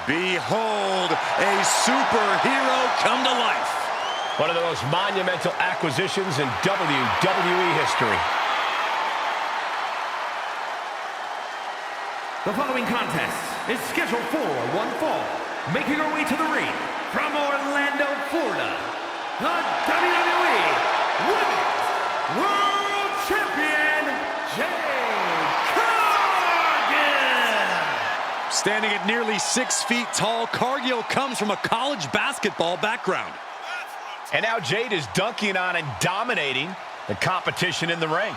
Behold, a superhero come to life. One of the most monumental acquisitions in WWE history. The following contest is scheduled for one fall. Making her way to the ring from Orlando, Florida, the WWE Women's World Champion, Jade Cargill. Standing at nearly 6 feet tall, Cargill comes from a college basketball background. And now Jade is dunking on and dominating the competition in the ring.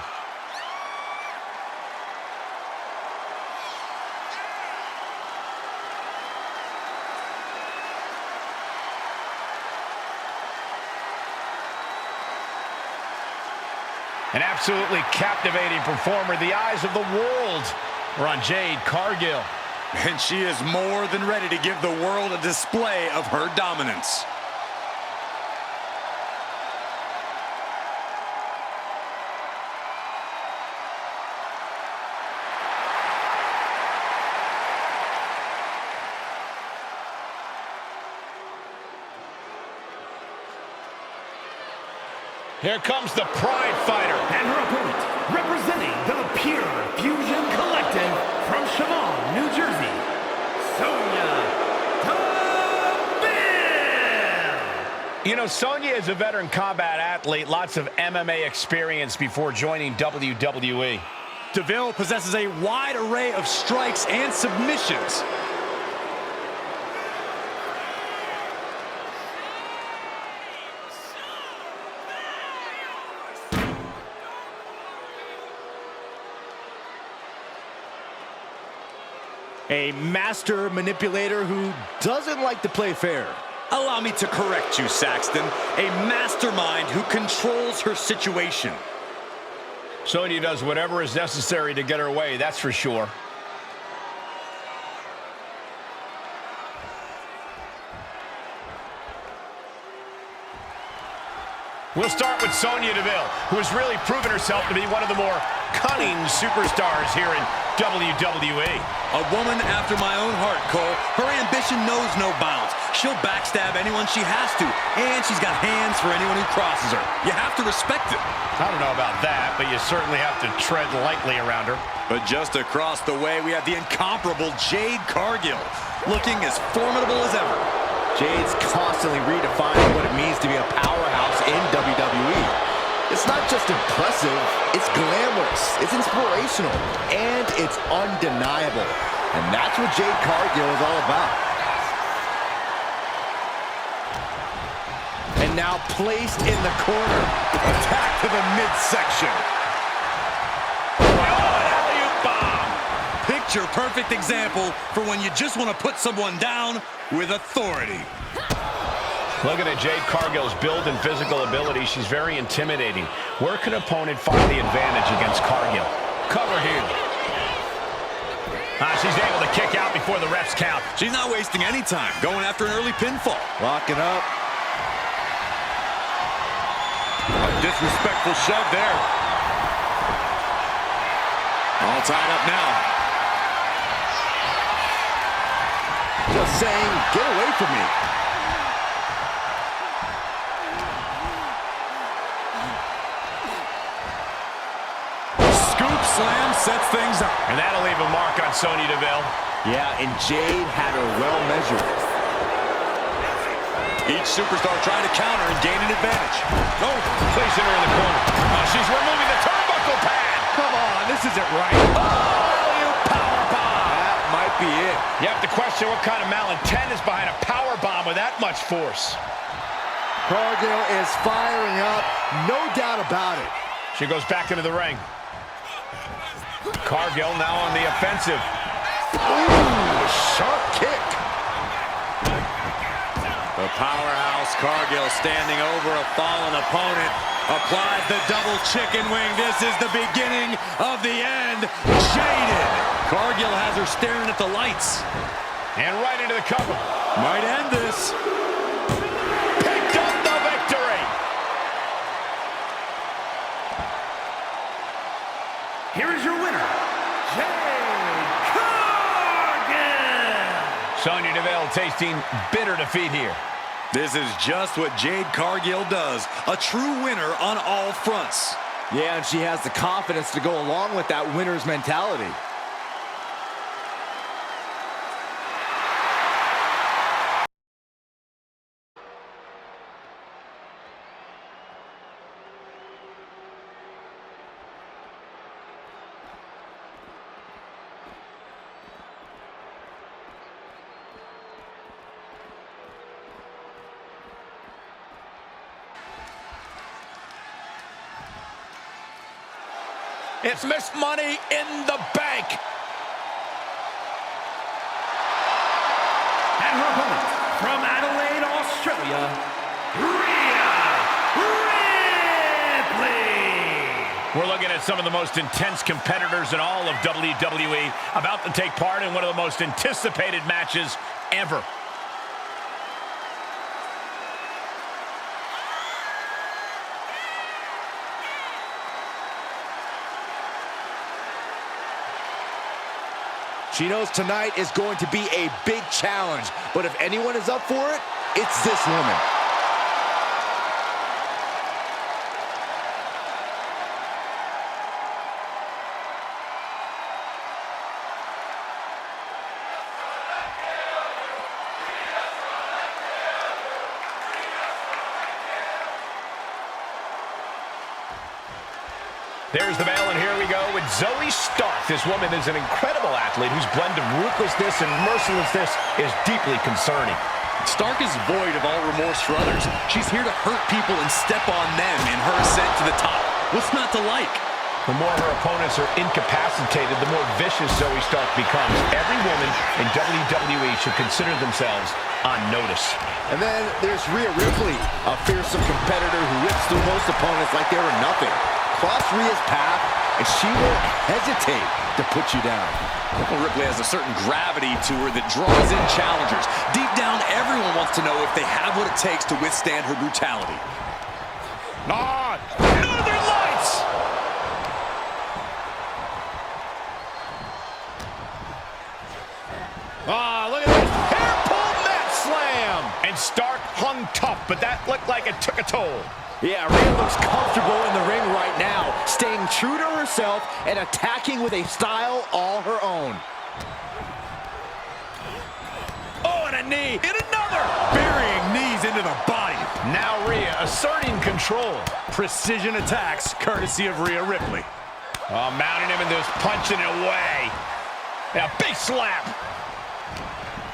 An absolutely captivating performer. The eyes of the world are on Jade Cargill. And she is more than ready to give the world a display of her dominance. Here comes the Pride Fighter. And her opponent, representing the Pure Fusion Collective from Chemung, New Jersey, Sonya Deville. You know, Sonya is a veteran combat athlete, lots of MMA experience before joining WWE. Deville possesses a wide array of strikes and submissions. A master manipulator who doesn't like to play fair. Allow me to correct you, Saxton. A mastermind who controls her situation. Sonya does whatever is necessary to get her way, that's for sure. We'll start with Sonya Deville, who has really proven herself to be one of the more cunning superstars here in WWE. A woman after my own heart, Cole. Her ambition knows no bounds. She'll backstab anyone she has to, and she's got hands for anyone who crosses her. You have to respect it. I don't know about that, but you certainly have to tread lightly around her. But just across the way, we have the incomparable Jade Cargill, looking as formidable as ever. Jade's constantly redefining what it means to be a powerhouse in WWE. It's not just impressive, it's glamorous, it's inspirational, and it's undeniable. And that's what Jade Cargill is all about. And now placed in the corner. Attack to the midsection. Picture perfect example for when you just want to put someone down with authority. Looking at Jade Cargill's build and physical ability, she's very intimidating. Where can an opponent find the advantage against Cargill? Cover here. She's able to kick out before the refs count. She's not wasting any time, going after an early pinfall. Locking up. A disrespectful shove there. All tied up now. Just saying, get away from me. Scoop slam sets things up. And that'll leave a mark on Sonya Deville. Yeah, and Jade had her well measured. Each superstar trying to counter and gain an advantage. Oh, placing her in the corner. She's removing the turnbuckle pad. Come on, this isn't right. Oh, you powerbomb. That might be it. You have to question what kind of malintent is behind a powerbomb with that much force. Cargill is firing up, no doubt about it. She goes back into the ring. Cargill now on the offensive. Ooh, sharp kick. The powerhouse Cargill standing over a fallen opponent. Applies the double chicken wing. This is the beginning of the end. Jaded. Cargill has her staring at the lights. And right into the cover. Might end this. Picked up the victory. Here is your winner, Jade Cargill. Sonya Deville tasting bitter defeat here. This is just what Jade Cargill does. A true winner on all fronts. Yeah, and she has the confidence to go along with that winner's mentality. It's Miss Money in the Bank. And her opponent, from Adelaide, Australia, Rhea Ripley. We're looking at some of the most intense competitors in all of WWE about to take part in one of the most anticipated matches ever. She knows tonight is going to be a big challenge, but if anyone is up for it, it's this woman. There's the bell, and here we go with Zoey Stark. This woman is an incredible athlete whose blend of ruthlessness and mercilessness is deeply concerning. Stark is void of all remorse for others. She's here to hurt people and step on them in her ascent to the top. What's not to like? The more her opponents are incapacitated, the more vicious Zoey Stark becomes. Every woman in WWE should consider themselves on notice. And then there's Rhea Ripley, a fearsome competitor who rips through most opponents like they were nothing. Cross Rhea's path, and she won't hesitate to put you down. Well, Ripley has a certain gravity to her that draws in challengers. Deep down, everyone wants to know if they have what it takes to withstand her brutality. Northern Lights! Look at this. Hair pull mat slam! And Stark hung tough, but that looked like it took a toll. Yeah, Rhea looks comfortable in the ring right now, staying true to herself and attacking with a style all her own. Oh, and a knee. And another! Burying knees into the body. Now Rhea asserting control. Precision attacks, courtesy of Rhea Ripley. Oh, mounting him and just punching it away. And a big slap.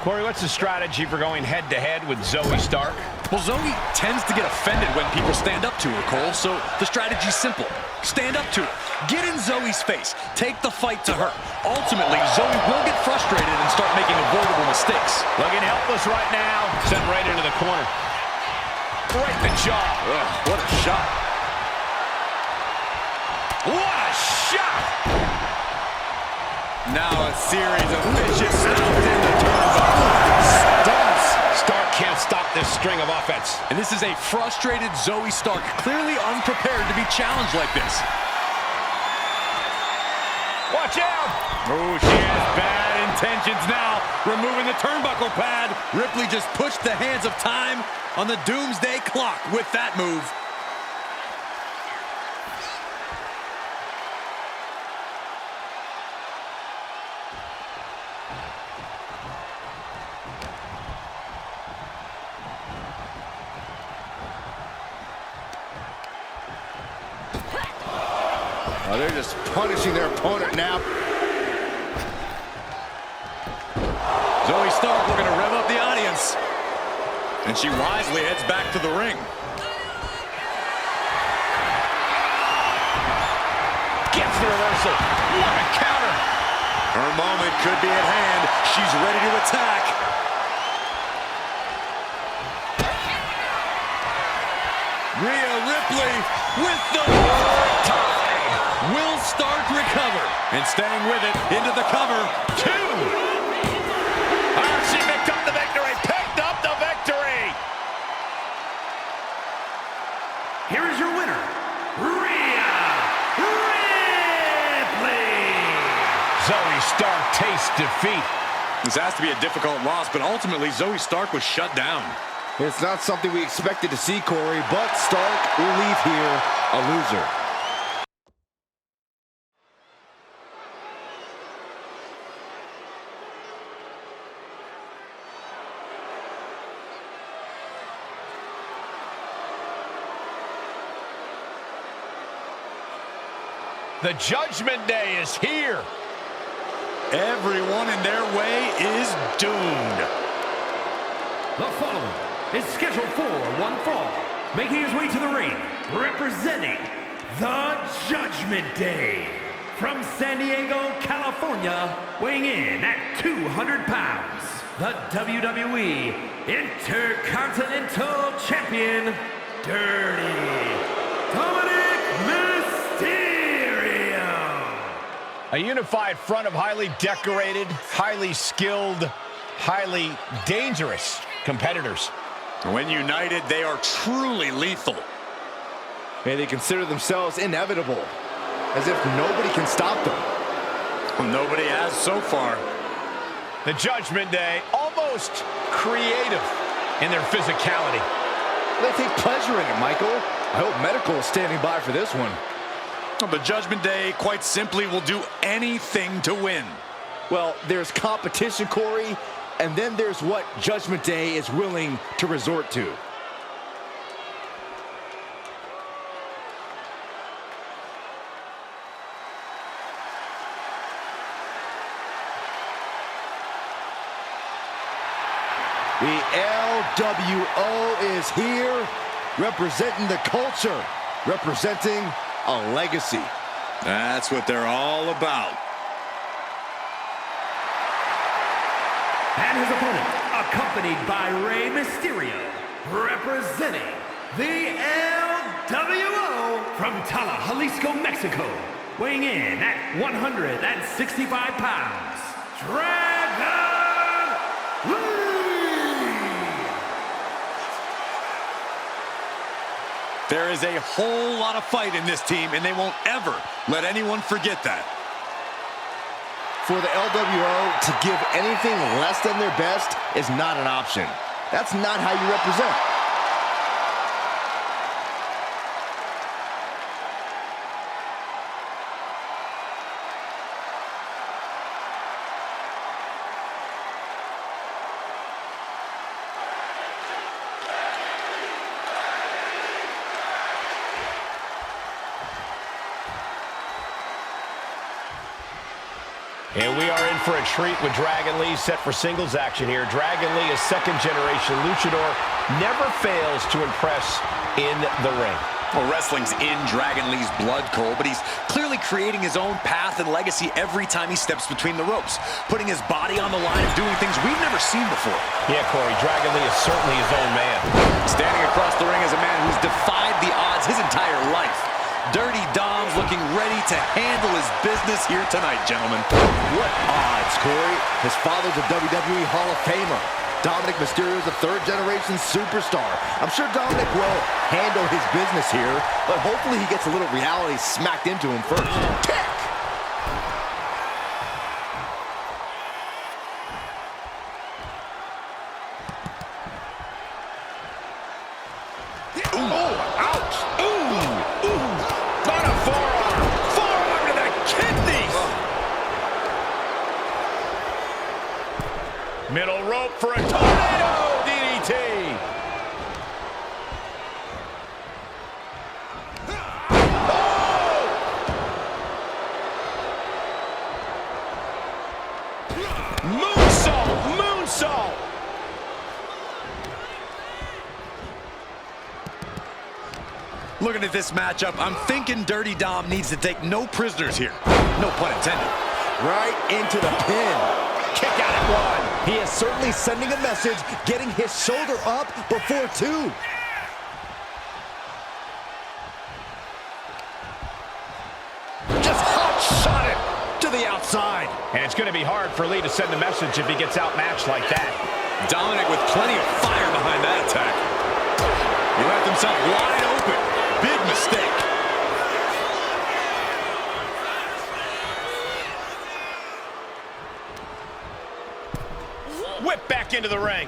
Corey, what's the strategy for going head-to-head with Zoey Stark? Well, Zoey tends to get offended when people stand up to her, Cole, so the strategy's simple. Stand up to her. Get in Zoey's face. Take the fight to her. Ultimately, Zoey will get frustrated and start making avoidable mistakes. Looking helpless right now. Sent right into the corner. Right in the jaw. Ugh, what a shot. What a shot! Now a series of vicious stomps in the turnbuckle. Stunts. Stark can't stop this string of offense. And this is a frustrated Zoey Stark, clearly unprepared to be challenged like this. Watch out! Oh, she has bad intentions now. Removing the turnbuckle pad. Ripley just pushed the hands of time on the doomsday clock with that move. Oh, they're just punishing their opponent now. Zoey Stark looking to rev up the audience. And she wisely heads back to the ring. Gets the reversal. What a counter. Her moment could be at hand. She's ready to attack. Rhea Ripley with the tie. Will Stark recover? And staying with it into the cover. 2. She picked up the victory. Picked up the victory. Here is your winner, Rhea Ripley. Zoey Stark tastes defeat. This has to be a difficult loss, but ultimately Zoey Stark was shut down. It's not something we expected to see, Corey, but Stark will leave here a loser. The Judgment Day is here. Everyone in their way is doomed. The following is scheduled for one fall, making his way to the ring, representing the Judgment Day. From San Diego, California, weighing in at 200 pounds, the WWE Intercontinental Champion, Dirty Dominik Mysterio. A unified front of highly decorated, highly skilled, highly dangerous competitors. When united, they are truly lethal. May they consider themselves inevitable, as if nobody can stop them. Well, nobody has so far. The Judgment Day, almost creative in their physicality. They take pleasure in it, Michael. I hope Medical is standing by for this one. The Judgment Day, quite simply, will do anything to win. Well, there's competition, Corey, and then there's what Judgment Day is willing to resort to. The LWO is here, representing the culture, representing a legacy. That's what they're all about. And his opponent, accompanied by Rey Mysterio, representing the LWO from Tala, Jalisco, Mexico, weighing in at 165 pounds, Dragon Lee! There is a whole lot of fight in this team, and they won't ever let anyone forget that. For the LWO to give anything less than their best is not an option. That's not how you represent. And we are in for a treat with Dragon Lee set for singles action here. Dragon Lee, a second-generation luchador, never fails to impress in the ring. Well, wrestling's in Dragon Lee's blood, Cole, but he's clearly creating his own path and legacy every time he steps between the ropes, putting his body on the line and doing things we've never seen before. Yeah, Corey, Dragon Lee is certainly his own man. Standing across the ring is a man who's defied the odds his entire life. Dirty Dom's looking ready to handle his business here tonight, gentlemen. What odds, Corey? His father's a WWE Hall of Famer. Dominik Mysterio is a third-generation superstar. I'm sure Dominik will handle his business here, but hopefully he gets a little reality smacked into him first. Kick! Middle rope for a tornado DDT. Oh! Moonsault, moonsault. Looking at this matchup, I'm thinking Dirty Dom needs to take no prisoners here. No pun intended. Right into the pin. Kick out at one. He is certainly sending a message, getting his shoulder up before two. Just hot shot it to the outside. And it's going to be hard for Lee to send a message if he gets outmatched like that. Dominik with plenty of fire behind that attack. He left himself wide open. Big mistake. back into the ring.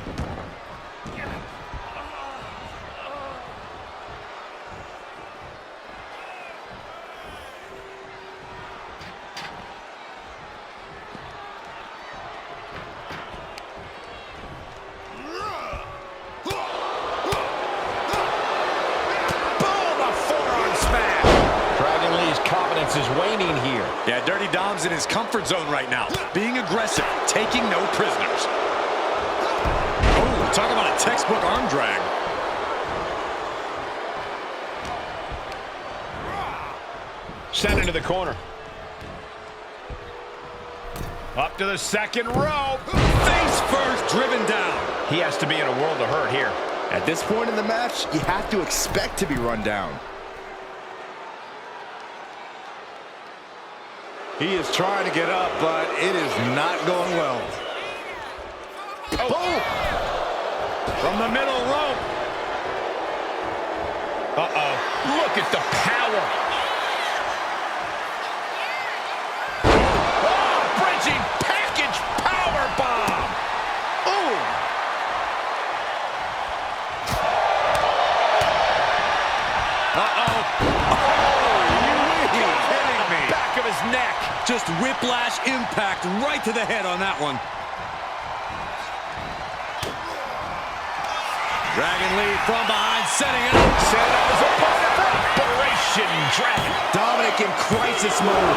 Is waning here. Yeah, Dirty Dom's in his comfort zone right now. Being aggressive, taking no prisoners. Oh, talk about a textbook arm drag. Sent into the corner. Up to the second row. Face first, driven down. He has to be in a world of hurt here. At this point in the match, you have to expect to be run down. He is trying to get up, but it is not going well. Oh! From the middle rope. Uh-oh. Look at the power. Oh, bridging package power bomb. Oh! Uh-oh. Back of his neck. Just whiplash impact right to the head on that one. Dragon lead from behind, setting it up. Set up his opponent for Operation Dragon. Dominik in crisis mode.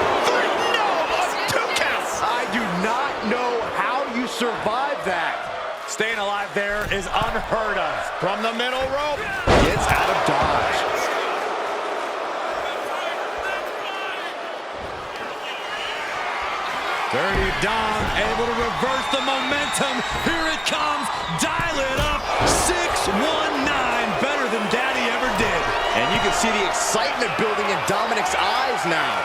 No, a 2 count. I do not know how you survive that. Staying alive there is unheard of. From the middle rope. Gets out of dodge. Dirty Dom able to reverse the momentum. Here it comes. Dial it up. 619. Better than Daddy ever did. And you can see the excitement building in Dominik's eyes now.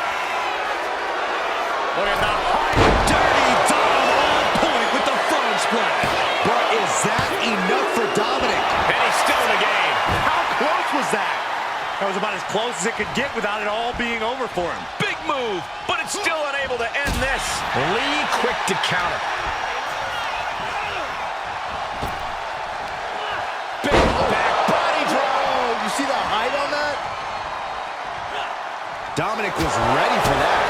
Look at the height. Dirty Dom on point with the frog splash. But is that enough for Dominik? And he's still in the game. How close was that? That was about as close as it could get without it all being over for him. Big move, but it's still unable to end this. Lee quick to counter. Big back body drop. You see the height on that? Dominik was ready for that.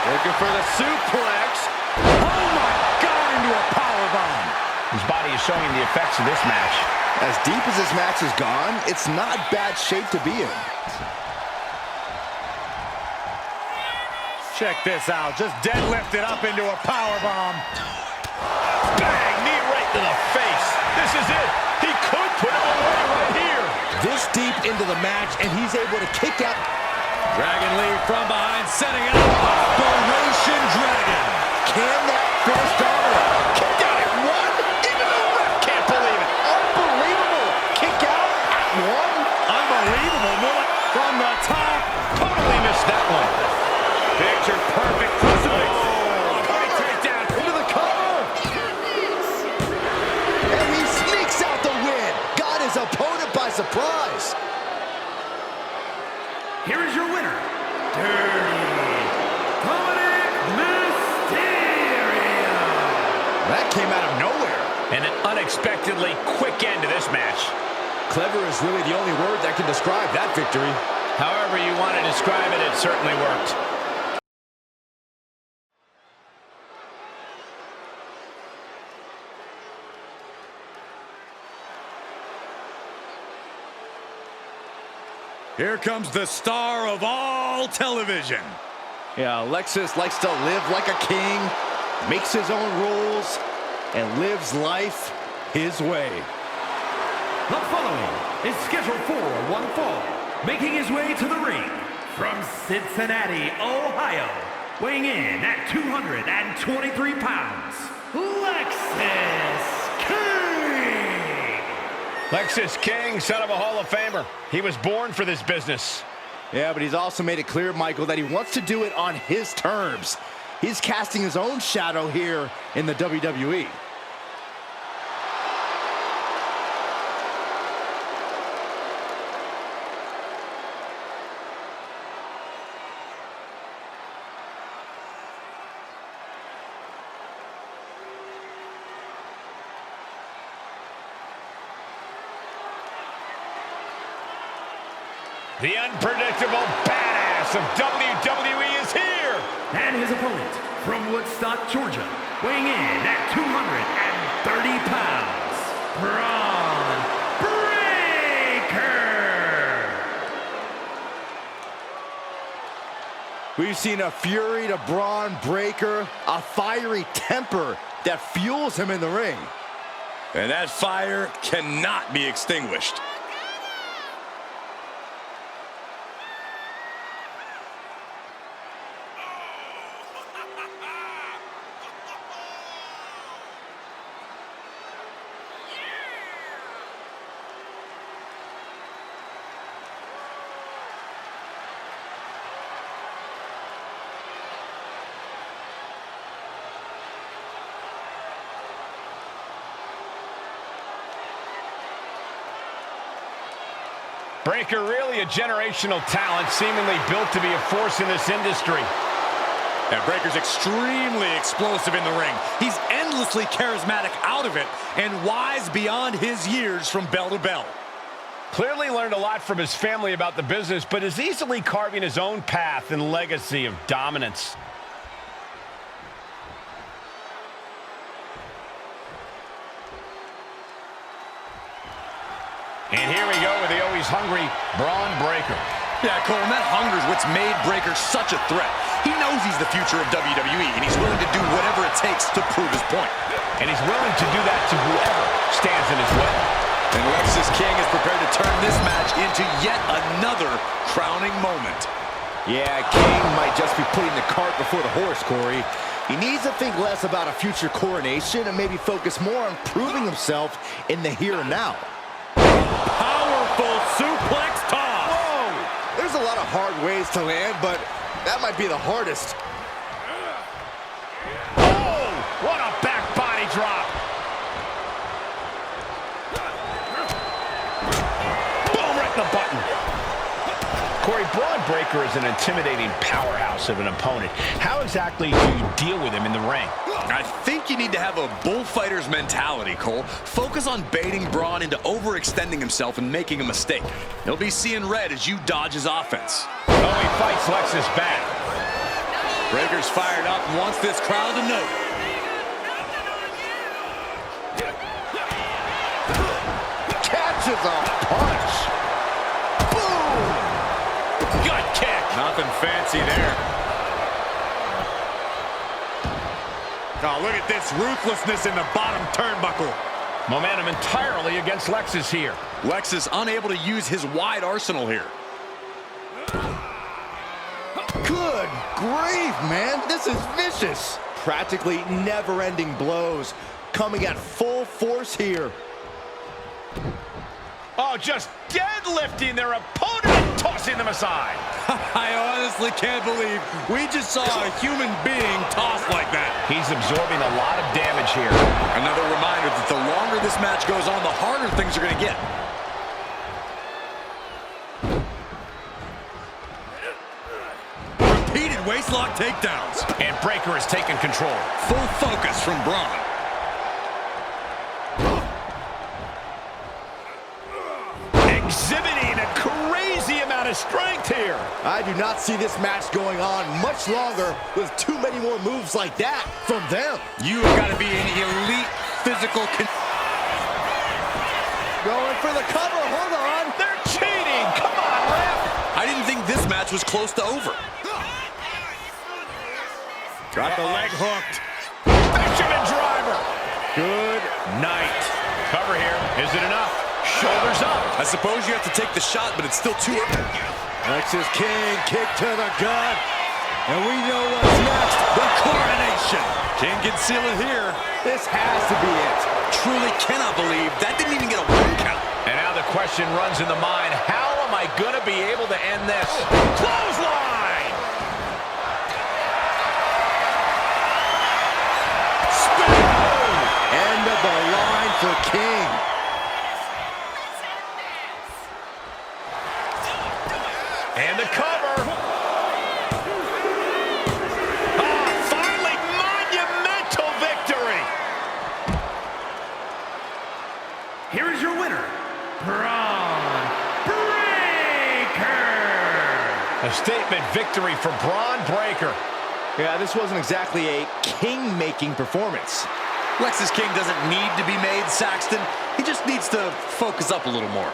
Looking for the suplex. Oh my God, into a powerbomb. His body is showing the effects of this match. As deep as this match has gone, it's not bad shape to be in. Check this out. Just deadlifted up into a powerbomb. Bang! Knee right to the face. This is it. He could put it away right here. This deep into the match, and he's able to kick out. Dragon lead from behind, setting it up. Operation Dragon. Can that finish Dominik? Kick out at one. Even the ref can't believe it. Unbelievable. Kick out at one. Unbelievable. More like from the top. Totally missed that one. Picture perfect crucifix. Great takedown. Into the cover. And he sneaks out the win. Got his opponent by surprise. Here is your winner, Dominik Mysterio. That came out of nowhere. And an unexpectedly quick end to this match. Clever is really the only word that can describe that victory. However you want to describe it, it certainly worked. Here comes the star of all television. Yeah, Lexis likes to live like a king, makes his own rules, and lives life his way. The following is scheduled for one fall, making his way to the ring from Cincinnati, Ohio, weighing in at 223 pounds, Lexis King. Lexis King, son of a Hall of Famer. He was born for this business. Yeah, but he's also made it clear, Michael, that he wants to do it on his terms. He's casting his own shadow here in the WWE. The unpredictable badass of WWE is here. And his opponent from Woodstock, Georgia, weighing in at 230 pounds, Bron Breakker. We've seen a fury to Bron Breakker, a fiery temper that fuels him in the ring. And that fire cannot be extinguished. Breakker really a generational talent, seemingly built to be a force in this industry. And Breakker's extremely explosive in the ring. He's endlessly charismatic out of it and wise beyond his years from bell to bell. Clearly learned a lot from his family about the business, but is easily carving his own path and legacy of dominance. And here we go with the always hungry Bron Breakker. Yeah, Cole, and that hunger is what's made Breakker such a threat. He knows he's the future of WWE, and he's willing to do whatever it takes to prove his point. And he's willing to do that to whoever stands in his way. And Lexis King is prepared to turn this match into yet another crowning moment. Yeah, King might just be putting the cart before the horse, Corey. He needs to think less about a future coronation and maybe focus more on proving himself in the here and now. Powerful suplex toss. Whoa! There's a lot of hard ways to land, but that might be the hardest. Oh, what a back body drop. Boom, right in the button. Corey, Bron Breakker is an intimidating powerhouse of an opponent. How exactly do you deal with him in the ring? I think you need to have a bullfighter's mentality, Cole. Focus on baiting Bron into overextending himself and making a mistake. He'll be seeing red as you dodge his offense. Oh, he fights Lexis back. Breakker's fired up and wants this crowd to know. Catches a punch. Boom! Gut kick. Nothing fancy there. Oh, look at this ruthlessness in the bottom turnbuckle. Momentum entirely against Lexis here. Lexis unable to use his wide arsenal here. Good grief, man. This is vicious. Practically never-ending blows coming at full force here. Oh, just deadlifting their opponent and tossing them aside. I honestly can't believe we just saw a human being tossed like that. He's absorbing a lot of damage here. Another reminder that the longer this match goes on, the harder things are going to get. Repeated waistlock takedowns. And Breakker has taken control. Full focus from Bron. Exhibiting a crazy amount of strength here. I do not see this match going on much longer with too many more moves like that from them. You have got to be an elite physical Going for the cover, hold on. They're cheating, come on, ref. I didn't think this match was close to over. Got the leg hooked. Fisherman driver. Good night. Cover here, is it enough? Shoulders up. I suppose you have to take the shot, but it's still too early. Lexis King, kick to the gut. And we know what's next. The coronation. King can seal it here. This has to be it. Truly cannot believe that didn't even get a 1 count. And now the question runs in the mind, how am I going to be able to end this? Clothesline! Spin. End of the line for King. And the cover. Finally, monumental victory. Here is your winner, Bron Breakker. A statement victory for Bron Breakker. Yeah, this wasn't exactly a king-making performance. Lexis King doesn't need to be made, Saxton. He just needs to focus up a little more.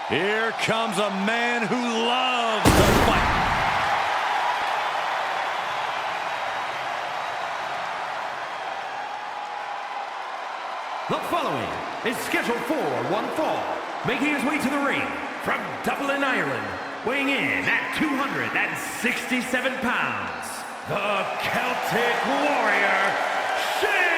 Here comes a man who loves to fight. The following is scheduled for one fall, making his way to the ring from Dublin, Ireland, weighing in at 267 pounds, the Celtic Warrior, Sheamus!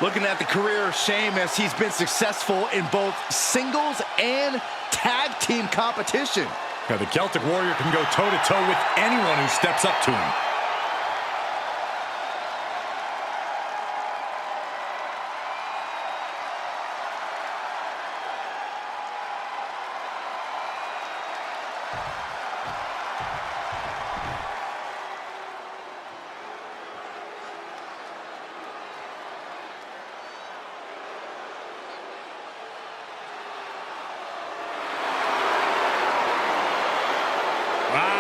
Looking at the career of Sheamus, he's been successful in both singles and tag team competition. Now, the Celtic Warrior can go toe-to-toe with anyone who steps up to him.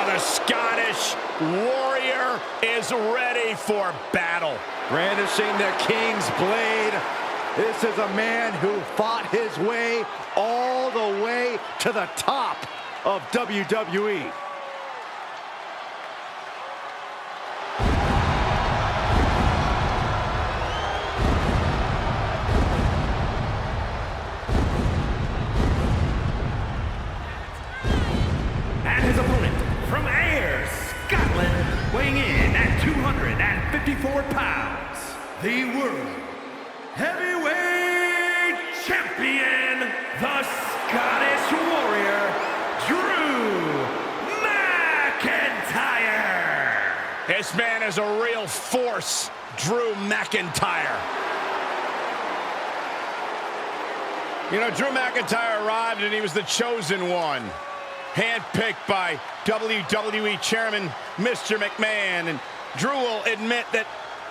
The Scottish Warrior is ready for battle. Brandishing the King's blade. This is a man who fought his way all the way to the top of WWE. And his opponent from Ayr, Scotland, weighing in at 254 pounds, the World Heavyweight Champion, the Scottish Warrior, Drew McIntyre. This man is a real force, Drew McIntyre. You know, Drew McIntyre arrived and he was the chosen one. Handpicked by WWE Chairman Mr. McMahon. And Drew will admit that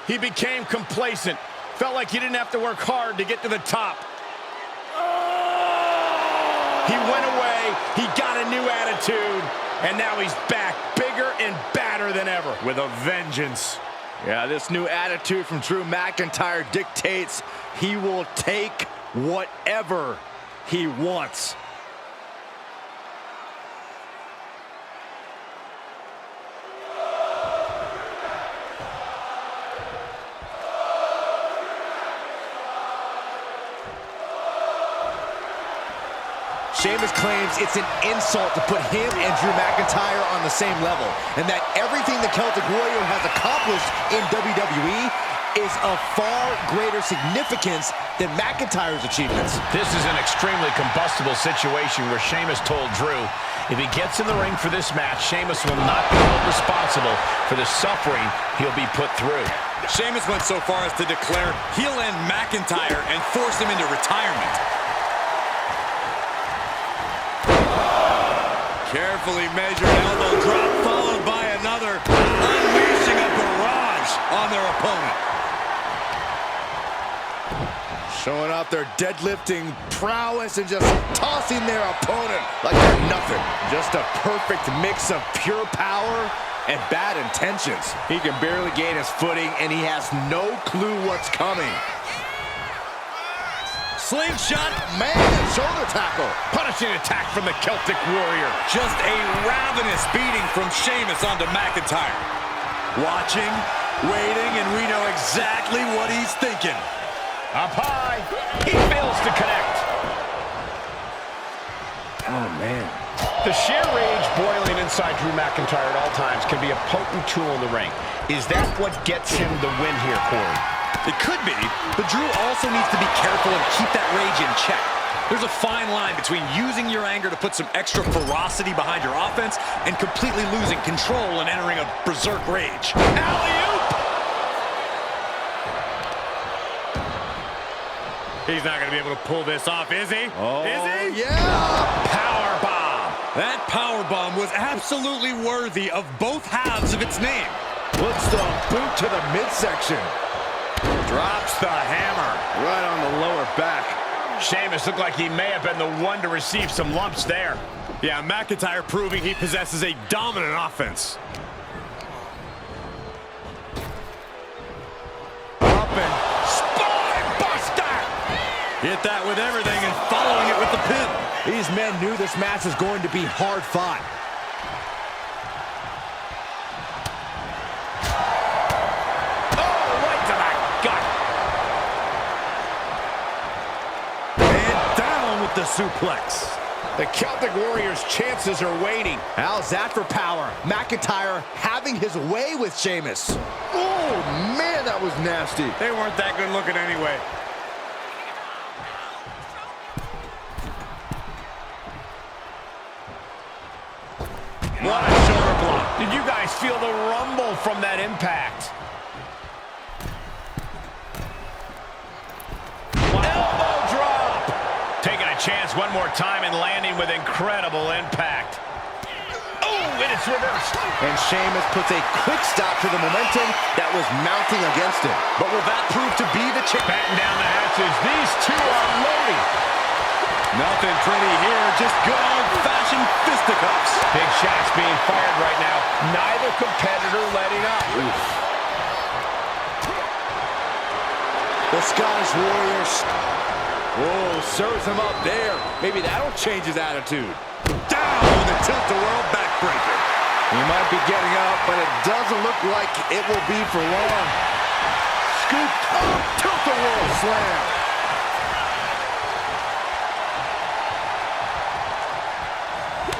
he became complacent. Felt like he didn't have to work hard to get to the top. He went away, he got a new attitude, and now he's back bigger and badder than ever. With a vengeance. Yeah, this new attitude from Drew McIntyre dictates he will take whatever he wants. Sheamus claims it's an insult to put him and Drew McIntyre on the same level, and that everything the Celtic Warrior has accomplished in WWE is of far greater significance than McIntyre's achievements. This is an extremely combustible situation where Sheamus told Drew if he gets in the ring for this match, Sheamus will not be held responsible for the suffering he'll be put through. Sheamus went so far as to declare he'll end McIntyre and force him into retirement. Carefully measured elbow drop followed by another, unleashing a barrage on their opponent. Showing off their deadlifting prowess and just tossing their opponent like they're nothing. Just a perfect mix of pure power and bad intentions. He can barely gain his footing and he has no clue what's coming. Slingshot, man, shoulder tackle. Punishing attack from the Celtic Warrior. Just a ravenous beating from Sheamus onto McIntyre. Watching, waiting, and we know exactly what he's thinking. Up high, he fails to connect. Oh, man. The sheer rage boiling inside Drew McIntyre at all times can be a potent tool in the ring. Is that what gets him the win here, Corey? It could be, but Drew also needs to be careful and keep that rage in check. There's a fine line between using your anger to put some extra ferocity behind your offense and completely losing control and entering a berserk rage. Alley-oop! He's not going to be able to pull this off, is he? Oh, is he? yeah! Power bomb. That power bomb was absolutely worthy of both halves of its name. Puts the boot to the midsection. Drops the hammer. Right on the lower back. Sheamus looked like he may have been the one to receive some lumps there. Yeah, McIntyre proving he possesses a dominant offense. Up and spine buster! Hit that with everything and following it with the pin. These men knew this match was going to be hard fought. Oh, right to the gut. And down with the suplex. The Celtic Warriors' chances are waning. How's that for power? McIntyre having his way with Sheamus. Oh, man, that was nasty. They weren't that good looking anyway. What a shoulder block. Did you guys feel the rumble from that impact? Elbow drop. Taking a chance one more time and landing with incredible impact. Oh, and it's reversed. And Sheamus puts a quick stop to the momentum that was mounting against him. But will that prove to be the chip? Batten down the hatches. These two are loading. Nothing pretty here, just good old-fashioned fisticuffs. Big shots being fired right now. Neither competitor letting up. Oof. The Scottish Warriors. Whoa, serves him up there. Maybe that'll change his attitude. Down with a tilt-the-world backbreaker. He might be getting up, but it doesn't look like it will be for long. Scooped up, tilt-the-world slam.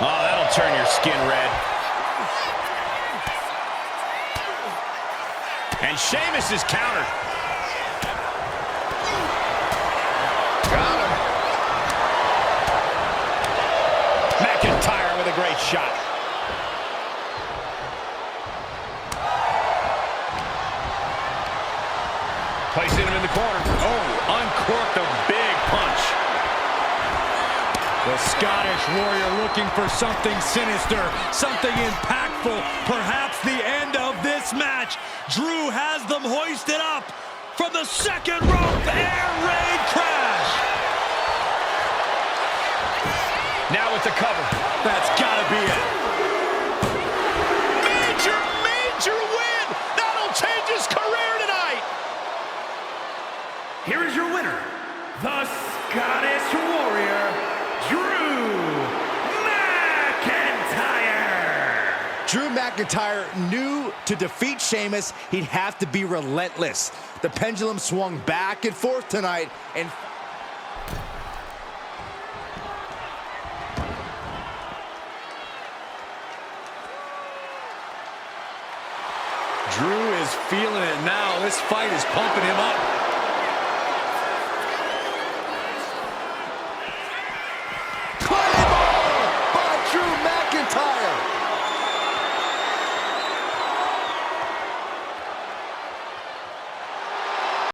Oh, that'll turn your skin red. And Sheamus is countered. Got him. McIntyre with a great shot. Placing him in the corner. Oh, uncorked a big punch. The Scottish Warrior looking for something sinister, something impactful, perhaps the end of this match. Drew has them hoisted up from the second rope, air raid crash. Now with the cover. That's gotta be it. Major, major win! That'll change his career tonight! Here is your winner, the Scottish Warrior, Drew McIntyre. Drew McIntyre knew to defeat Sheamus, he'd have to be relentless. The pendulum swung back and forth tonight, and Drew is feeling it now. This fight is pumping him up.